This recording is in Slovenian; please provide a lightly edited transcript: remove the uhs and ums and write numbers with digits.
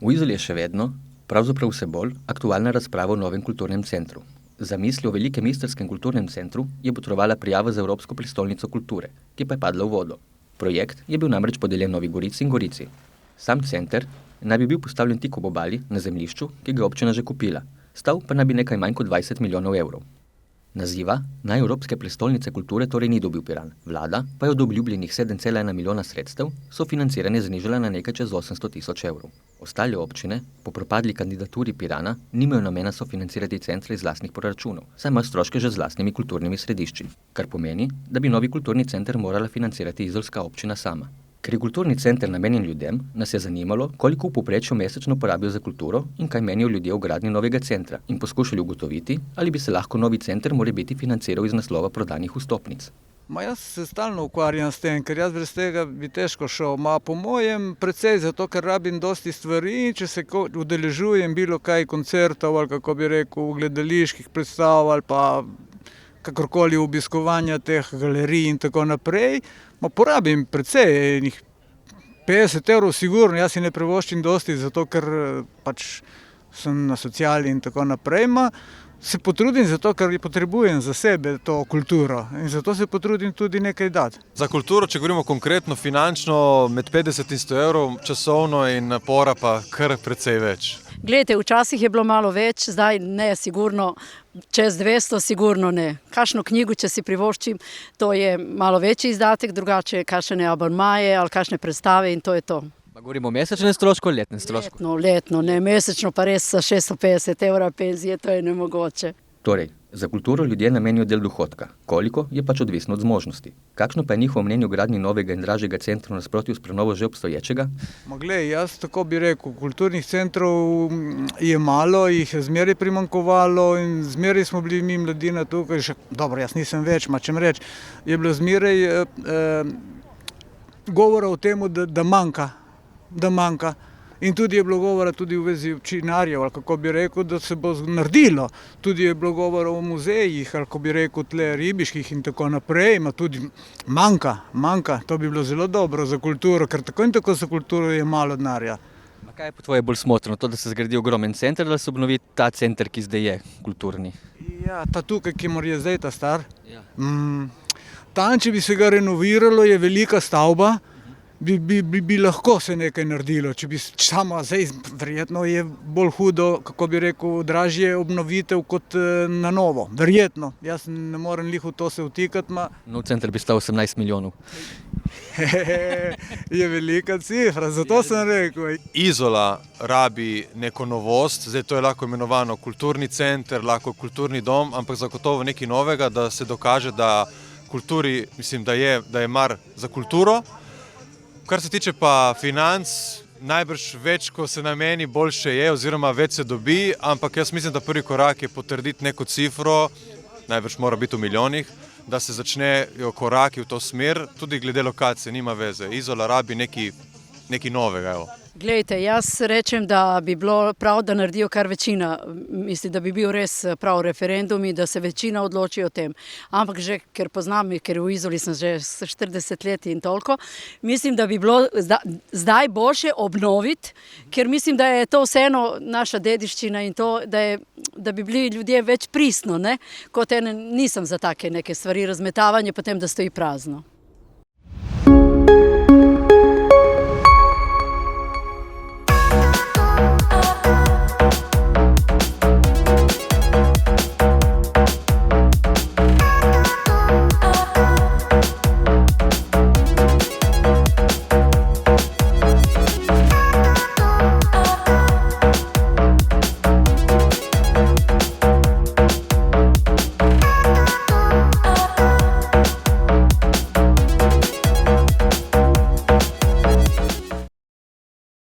V Izoli je še vedno, pravzaprav vse bolj, aktualna razprava o novem kulturnem centru. Za misli o velikem istrskem kulturnem centru je botrovala prijava za Evropsko prestolnico kulture, ki pa je padla v vodo. Projekt je bil namreč podeljen Novi Gorici in Gorici. Sam center naj bi bil postavljen tik ob obali na zemljišču, ki ga je občina že kupila. Stal pa naj bi nekaj manj kot 20 milijonov evrov. Naziva naj Evropske prestolnice kulture torej ni dobil Piran. Vlada pa je od obljubljenih 7,1 milijona sredstev sofinanciranje znižala na nekaj čez 800 tisoč evrov. Ostale občine po propadli kandidaturi Pirana nimajo namena sofinancirati centra iz lastnih proračunov, saj ima stroške že z lastnimi kulturnimi središči, kar pomeni, da bi novi kulturni center morala financirati izolska občina sama. Ker je kulturni center namenjen ljudem, nas je zanimalo, koliko v povprečju mesečno porabijo za kulturo in kaj menijo ljudje o gradnji novega centra in poskušali ugotoviti, ali bi se lahko novi center morebiti financiral iz naslova prodanih vstopnic. Jaz se stalno ukvarjam s tem, ker jaz brez tega bi težko šel. Po mojem precej zato, ker rabim dosti stvari, če se udeležujem bilo kaj koncertov ali kako bi rekel, gledaliških predstav ali pa kakorkoli obiskovanja teh galerij in tako naprej, porabim precej, 50 evrov sigurno, jaz si ne privoščim dosti, zato ker pač sem na sociali in tako naprej, se potrudim zato, ker potrebujem za sebe to kulturo in zato se potrudim tudi nekaj dati. Za kulturo, če govorimo konkretno finančno, med 50 in 100 evrov, časovno in napora pa kar precej več. Glejte, včasih je bilo malo več, zdaj ne, sigurno, čez 200 sigurno ne. Kakšno knjigo, če si privoščim, to je malo večji izdatek, drugače kakšne abonmaje ali kakšne predstave in to je to. Pa govorimo o mesečnem strošku ali letnem strošku? Letno, ne, mesečno pa res za 650 evra penzije, to je nemogoče. Torej, za kulturo ljudje namenijo del dohodka. Koliko je pač odvisno od zmožnosti. Kakšno pa je njihovo mnenje o gradnji novega in dražjega centra v nasprotju s prenovo že obstoječega? Glej, jaz tako bi rekel, kulturnih centrov je malo, jih je zmeraj primanjkovalo in zmeraj smo bili mi mladina tukaj, dobro, jaz nisem več, čem reč, je bilo zmeraj govora o tem, da manjka. In tudi je bilo govora tudi v vezi občinarjev, ali kako bi rekel, da se bo naredilo. Tudi je bilo govora o muzejih, ali kako bi rekel, tle ribiških in tako naprej, tudi manjka. To bi bilo zelo dobro za kulturo, ker tako in tako za kulturo je malo denarja. Kaj je po tvoje bolj smotrno, to, da se zgradi ogromen center, da se obnovi ta center, ki zdaj je kulturni? Ja, ta tukaj, ki je zdaj ta star. Ja. Tam, če bi se ga renoviralo, je velika stavba, bi lahko se nekaj naredilo, če bi samo zdaj, verjetno je bolj hudo, kako bi rekel, dražje obnovitev kot na novo, verjetno. Jaz ne morem v to se vtikati. Nov center bi stal 18 milijonov. Je velika cifra, zato sem rekel. Izola rabi neko novost, zdaj to je lahko imenovano kulturni center, lahko kulturni dom, ampak zagotovo nekaj novega, da se dokaže, da kulturi, mislim, da je mar za kulturo. Kar se tiče pa financ, najbrž več, ko se nameni, boljše je oziroma več se dobi, ampak jaz mislim, da prvi korak je potrditi neko cifro, najbrž mora biti v milijonih, da se začnejo koraki v to smer, tudi glede lokacije, nima veze. Izola rabi nekaj novega. Glejte, jaz rečem, da bi bilo prav, da naredijo kar večina. Mislim, da bi bil res prav referendum in da se večina odloči o tem. Ampak že, ker poznam, ker v Izoli sem že 40 let in toliko, mislim, da bi bilo zdaj boljše obnoviti, ker mislim, da je to vseeno naša dediščina in to, da bi bili ljudje več pristno, ne? Kot nisem za take neke stvari, razmetavanje, potem da stoji prazno.